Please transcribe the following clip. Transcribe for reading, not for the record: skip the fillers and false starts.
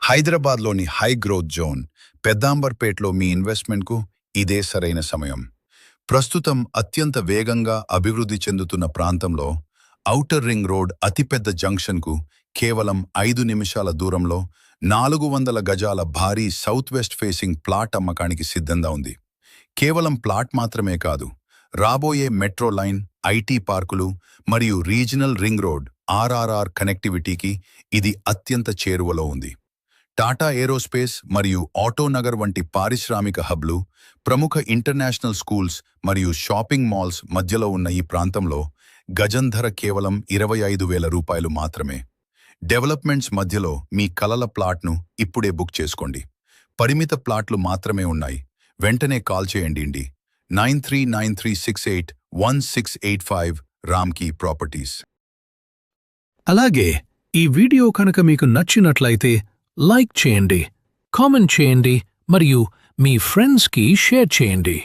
హైదరాబాద్లోని high growth zone పెద్దాంబర్పేట్లో మీ ఇన్వెస్ట్మెంట్కు ఇదే సరైన సమయం. ప్రస్తుతం అత్యంత వేగంగా అభివృద్ధి చెందుతున్న ప్రాంతంలో ఔటర్ రింగ్ రోడ్ అతిపెద్ద జంక్షన్కు కేవలం 5 నిమిషాల దూరంలో 400 గజాల భారీ సౌత్ వెస్ట్ ఫేసింగ్ ప్లాట్ అమ్మకానికి సిద్ధంగా ఉంది. కేవలం ప్లాట్ మాత్రమే కాదు, రాబోయే మెట్రో లైన్, ఐటీ పార్కులు మరియు రీజనల్ రింగ్ రోడ్ ఆర్ఆర్ఆర్ కనెక్టివిటీకి ఇది అత్యంత చేరువలో ఉంది. టాటా ఏరోస్పేస్ మరియు ఆటోనగర్ వంటి పారిశ్రామిక హబ్లు, ప్రముఖ ఇంటర్నేషనల్ స్కూల్స్ మరియు షాపింగ్ మాల్స్ మధ్యలో ఉన్న ఈ ప్రాంతంలో గజం ధర కేవలం 25,000 రూపాయలు మాత్రమే. డెవలప్మెంట్స్ మధ్యలో మీ కలల ప్లాట్ను ఇప్పుడే బుక్ చేసుకోండి. పరిమిత ప్లాట్లు మాత్రమే ఉన్నాయి. వెంటనే కాల్ చేయండి. 9393681685 రామ్కీ ప్రాపర్టీస్. అలాగే ఈ వీడియో కనుక మీకు నచ్చినట్లయితే లైక్ చేయండి, కామెంట్ చేయండి మరియు మీ ఫ్రెండ్స్కి షేర్ చేయండి.